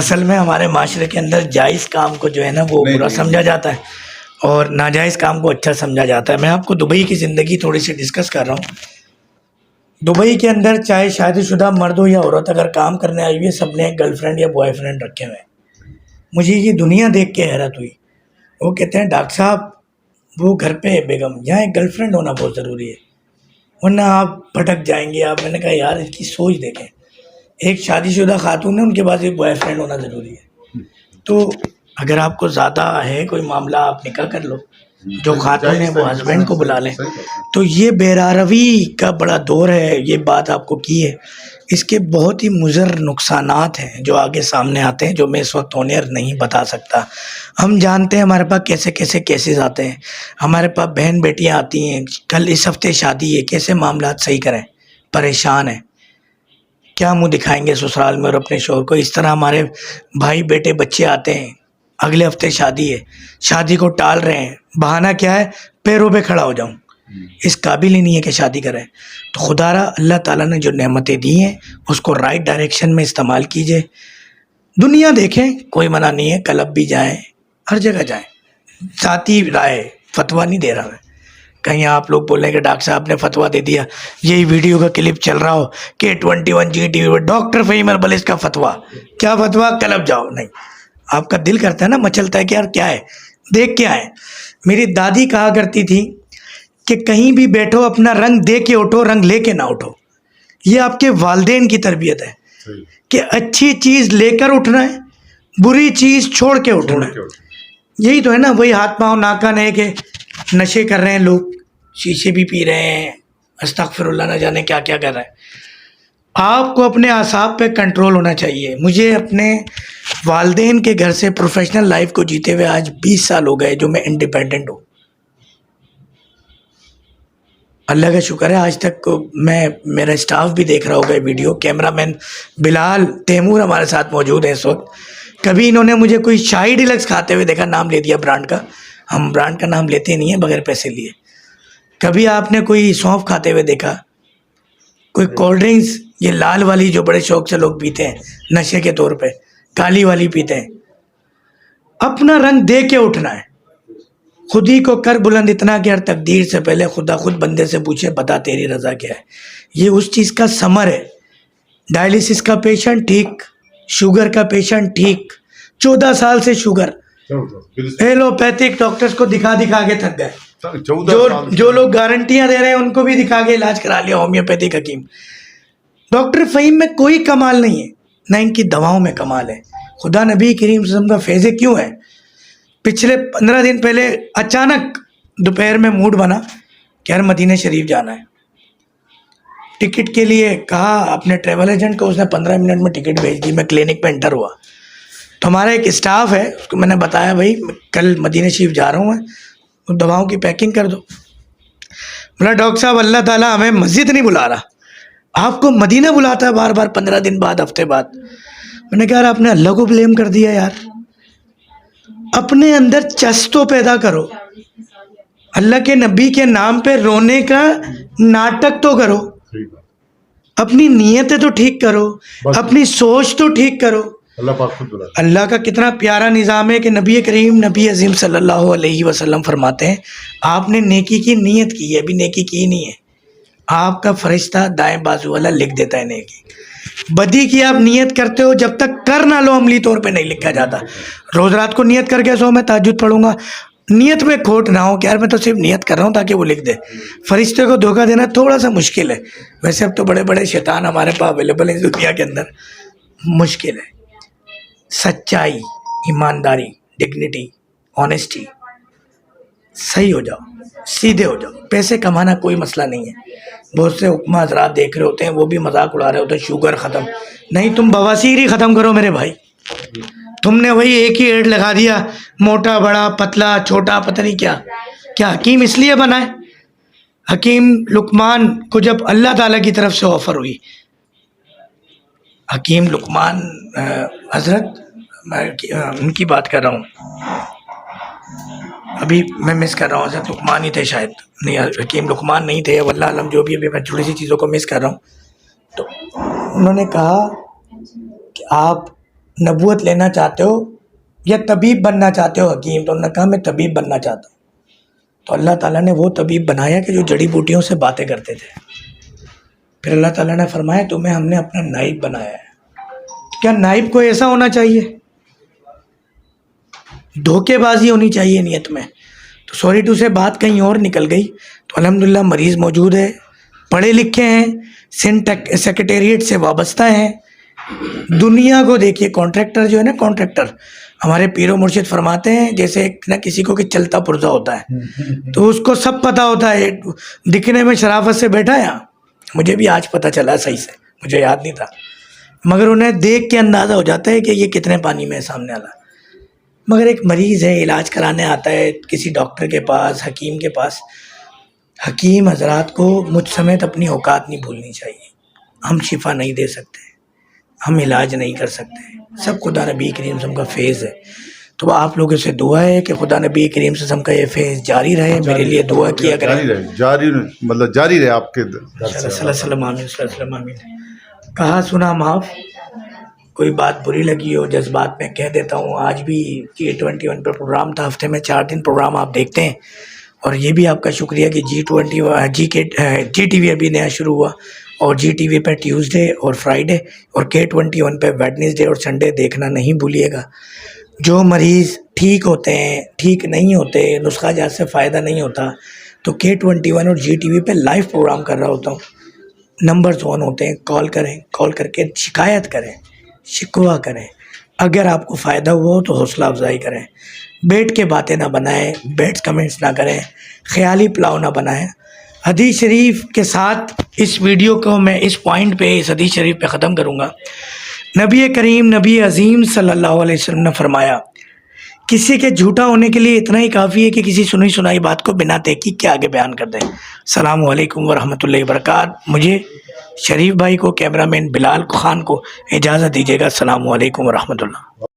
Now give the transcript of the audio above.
اصل میں ہمارے معاشرے کے اندر جائز کام کو جو ہے نا وہ برا سمجھا جاتا ہے اور ناجائز کام کو اچھا سمجھا جاتا ہے. میں آپ کو دبئی کی زندگی تھوڑی سی ڈسکس کر رہا ہوں. دبئی کے اندر چاہے شادی شدہ مرد ہو یا عورت اگر کام کرنے آئی ہوئی ہے سب نے ایک گرل فرینڈ یا بوائے فرینڈ رکھے ہوئے ہیں. مجھے یہ دنیا دیکھ کے حیرت ہوئی. وہ کہتے ہیں ڈاکٹر صاحب وہ گھر پہ ہے بیگم, یہاں ایک گرل فرینڈ ہونا بہت ضروری ہے ورنہ آپ بھٹک جائیں گے آپ. میں نے کہا یار اس کی سوچ دیکھیں, ایک شادی شدہ خاتون ہے ان کے پاس ایک بوائے فرینڈ ہونا ضروری ہے. تو اگر آپ کو زیادہ ہے کوئی معاملہ آپ نکاح کر لو, جو خاتون ہے وہ ہسبینڈ کو بلا لیں. تو یہ بیراروی کا بڑا دور ہے, یہ بات آپ کو کی ہے. اس کے بہت ہی مضر نقصانات ہیں جو آگے سامنے آتے ہیں جو میں اس وقت اونیئر نہیں بتا سکتا. ہم جانتے ہیں ہمارے پاس کیسے کیسے کیسز آتے ہیں, ہمارے پاس بہن بیٹیاں آتی ہیں, کل اس ہفتے شادی ہے, کیسے معاملات صحیح کریں, پریشان ہیں, کیا منہ دکھائیں گے سسرال میں اور اپنے شوہر کو. اس طرح ہمارے بھائی بیٹے بچے آتے ہیں, اگلے ہفتے شادی ہے, شادی کو ٹال رہے ہیں, بہانہ کیا ہے پیروں پہ کھڑا ہو جاؤں, اس قابل ہی نہیں ہے کہ شادی کریں. تو خدا را اللہ تعالیٰ نے جو نعمتیں دی ہیں اس کو رائٹ ڈائریکشن میں استعمال کیجئے. دنیا دیکھیں, کوئی منع نہیں ہے, کلب بھی جائیں, ہر جگہ جائیں, ذاتی رائے, فتویٰ نہیں دے رہا میں. کہیں آپ لوگ بول رہے ہیں کہ ڈاکٹر صاحب نے فتویٰ دے دیا, یہی ویڈیو کا کلپ چل رہا ہو کہ 21 G T V doctor Fahim اربل اس کا فتویٰ, کیا فتویٰ, کلب جاؤ. نہیں, آپ کا دل کرتا ہے نا, مچلتا ہے کہ یار کیا ہے, دیکھ کے آئے. میری دادی کہا کرتی تھی کہ کہیں بھی بیٹھو اپنا رنگ دے کے اٹھو, رنگ لے کے نہ اٹھو. یہ آپ کے والدین کی تربیت ہے کہ اچھی چیز لے کر اٹھنا ہے, بری چیز چھوڑ کے اٹھنا ہے. یہی تو ہے نا, وہی ہاتھ پاؤں ناکن ہے کہ نشے کر رہے ہیں لوگ, شیشے بھی پی رہے ہیں, استغفر اللہ نہ جانے کیا کیا کر رہے ہیں. آپ کو اپنے اعصاب پہ کنٹرول ہونا چاہیے. مجھے اپنے والدین کے گھر سے پروفیشنل لائف کو جیتے ہوئے آج 20 سال ہو گئے جو میں انڈیپینڈنٹ ہوں. اللہ کا شکر ہے آج تک میں, میرا اسٹاف بھی دیکھ رہا ہوگا ویڈیو, کیمرہ مین بلال, تیمور ہمارے ساتھ موجود ہیں اس وقت. کبھی انہوں نے مجھے کوئی شاہی ڈیلکس کھاتے ہوئے دیکھا, نام لے دیا برانڈ کا, ہم برانڈ کا نام لیتے نہیں ہیں بغیر پیسے لیے. کبھی آپ نے کوئی سونف کھاتے ہوئے دیکھا, کوئی کولڈ ڈرنکس, یہ لال والی جو بڑے شوق سے لوگ پیتے ہیں نشے کے طور پہ, کالی والی پیتے ہیں. اپنا رنگ دے کے اٹھنا ہے, خود ہی کو کر بلند اتنا کہ ہر تقدیر سے پہلے خدا خود بندے سے پوچھے بتا تیری رضا کیا ہے. یہ اس چیز کا ثمر ہے. ڈائلیسس کا پیشنٹ ٹھیک, شوگر کا پیشنٹ ٹھیک, 14 سال سے شوگر, ایلوپیتھک ڈاکٹرز کو دکھا دکھا کے تھک گئے. جو لوگ گارنٹیاں دے رہے ہیں ان کو بھی دکھا کے علاج کرا لیا, ہومیوپیتھک حکیم. ڈاکٹر فہیم میں کوئی کمال نہیں ہے, نہ ان کی دواؤں میں کمال ہے. خدا نبی کریم صلی اللہ علیہ وسلم کا فیض کیوں ہے. پچھلے 15 دن پہلے اچانک دوپہر میں موڈ بنا کہ یار مدینہ شریف جانا ہے. ٹکٹ کے لیے کہا اپنے ٹریول ایجنٹ کو, اس نے 15 منٹ میں ٹکٹ بھیج دی. میں کلینک پہ انٹر ہوا تو ہمارا ایک اسٹاف ہے, اس کو میں نے بتایا بھائی کل مدینہ شریف جا رہا ہوں میں, دواؤں کی پیکنگ کر دو. بولا ڈاکٹر صاحب اللہ تعالیٰ ہمیں مسجد نہیں بلا رہا, آپ کو مدینہ بلاتا ہے بار بار 15 دن بعد, ہفتے بعد. میں نے کہا یار آپ نے اللہ کو بلیم کر دیا یار, اپنے اندر چست تو پیدا کرو, اللہ کے نبی کے نام پہ رونے کا ناٹک تو کرو, اپنی نیتیں تو ٹھیک کرو, اپنی سوچ تو ٹھیک کرو. اللہ کا کتنا پیارا نظام ہے کہ نبی کریم نبی عظیم صلی اللہ علیہ وسلم فرماتے ہیں آپ نے نیکی کی نیت کی ہے, ابھی نیکی کی نہیں ہے, آپ کا فرشتہ دائیں بازو والا لکھ دیتا ہے نیکی. بدی کی آپ نیت کرتے ہو, جب تک کر نہ لو عملی طور پہ نہیں لکھا جاتا. روز رات کو نیت کر کے سو میں تہجد پڑھوں گا, نیت میں کھوٹ نہ ہو کہ یار میں تو صرف نیت کر رہا ہوں تاکہ وہ لکھ دے. فرشتے کو دھوکہ دینا تھوڑا سا مشکل ہے, ویسے اب تو بڑے بڑے شیطان ہمارے پاس اویلیبل ہیں دنیا کے اندر. مشکل ہے. سچائی, ایمانداری, ڈگنیٹی, آنیسٹی, صحیح ہو جاؤ, سیدھے ہو جاؤ. پیسے کمانا کوئی مسئلہ نہیں ہے. بہت سے حکمہ حضرات دیکھ رہے ہوتے ہیں, وہ بھی مذاق اڑا رہے ہوتے ہیں شوگر ختم. نہیں, تم بواسیر ہی ختم کرو میرے بھائی. تم نے وہی ایک ہی ایڈ لگا دیا, موٹا بڑا پتلا چھوٹا پتہ نہیں کیا. کیا حکیم اس لیے بنا ہے؟ حکیم لقمان کو جب اللہ تعالیٰ کی طرف سے آفر ہوئی, حکیم لقمان حضرت, میں ان کی بات کر رہا ہوں, ابھی میں مس کر رہا ہوں, حضرت لقمان ہی تھے شاید, نہیں حکیم لقمان نہیں تھے, واللہ علم جو بھی, ابھی میں چھوٹی سی چیزوں کو مس کر رہا ہوں. تو انہوں نے کہا کہ آپ نبوت لینا چاہتے ہو یا طبیب بننا چاہتے ہو حکیم؟ تو انہوں نے کہا میں طبیب بننا چاہتا ہوں. تو اللہ تعالیٰ نے وہ طبیب بنایا کہ جو جڑی بوٹیوں سے باتیں کرتے تھے. پھر اللہ تعالیٰ نے فرمایا تمہیں ہم نے اپنا نائب بنایا ہے. کیا نائب کو ایسا ہونا چاہیے؟ دھوکے بازی ہونی چاہیے نیت میں؟ تو سوری ٹو سے بات کہیں اور نکل گئی. تو الحمدللہ مریض موجود ہے، پڑھے لکھے ہیں، سندھ سیکریٹریٹ سے وابستہ ہیں. دنیا کو دیکھیے، کانٹریکٹر جو ہے نا، کانٹریکٹر ہمارے پیر و مرشد فرماتے ہیں جیسے نہ کسی کو کہ چلتا پرزا ہوتا ہے، تو اس کو سب پتہ ہوتا ہے. دکھنے میں شرافت سے بیٹھا ہے، مجھے بھی آج پتہ چلا صحیح سے، مجھے یاد نہیں تھا، مگر انہیں دیکھ کے اندازہ ہو جاتا ہے کہ یہ کتنے پانی میں ہے سامنے والا. مگر ایک مریض ہے، علاج کرانے آتا ہے کسی ڈاکٹر کے پاس، حکیم کے پاس. حکیم حضرات کو مجھ سمیت اپنی اوقات نہیں بھولنی چاہیے. ہم شفا نہیں دے سکتے، ہم علاج نہیں کر سکتے، سب خدا نبی کریم صلی اللہ علیہ وسلم کا فیض ہے. تو آپ لوگوں سے دعا ہے کہ خدا نبی کریم صلی اللہ علیہ وسلم کا یہ فیض جاری رہے. میرے لیے دعا کیا کریں. جاری رہے آپ کے صلی اللہ علیہ وسلم، آمین، صلی اللہ علیہ وسلم، آمین. کہا سنا معاف، کوئی بات بری لگی ہو جذبات میں کہہ دیتا ہوں. آج بھی G21 پر پروگرام تھا، ہفتے میں 4 دن پروگرام آپ دیکھتے ہیں، اور یہ بھی آپ کا شکریہ کہ جی ٹی وی ابھی نیا شروع ہوا، اور جی ٹی وی پہ ٹیوزڈے اور فرائیڈے، اور K21 پہ ویڈنسڈے اور سنڈے دیکھنا نہیں بھولیے گا. جو مریض ٹھیک ہوتے ہیں، ٹھیک نہیں ہوتے، نسخہ جات سے فائدہ نہیں ہوتا، تو K21 اور جی ٹی وی پہ لائیو پروگرام کر رہا ہوتا ہوں. نمبرز آن ہوتے ہیں، کال کریں، کال کر کے شکایت کریں، شکوہ کریں. اگر آپ کو فائدہ ہوا ہو تو حوصلہ افزائی کریں. بیٹھ کے باتیں نہ بنائیں، بیٹھ کمنٹس نہ کریں، خیالی پلاؤ نہ بنائیں. حدیث شریف کے ساتھ اس ویڈیو کو میں اس پوائنٹ پہ، اس حدیث شریف پہ ختم کروں گا. نبی کریم، نبی عظیم صلی اللہ علیہ وسلم نے فرمایا کسی کے جھوٹا ہونے کے لیے اتنا ہی کافی ہے کہ کسی سنی سنائی بات کو بنا تحقیق کے آگے بیان کر دیں. السلام علیکم ورحمۃ اللہ وبرکاتہ. مجھے شریف بھائی کو، کیمرہ مین بلال خان کو اجازت دیجیے گا. السلام علیکم ورحمۃ اللہ.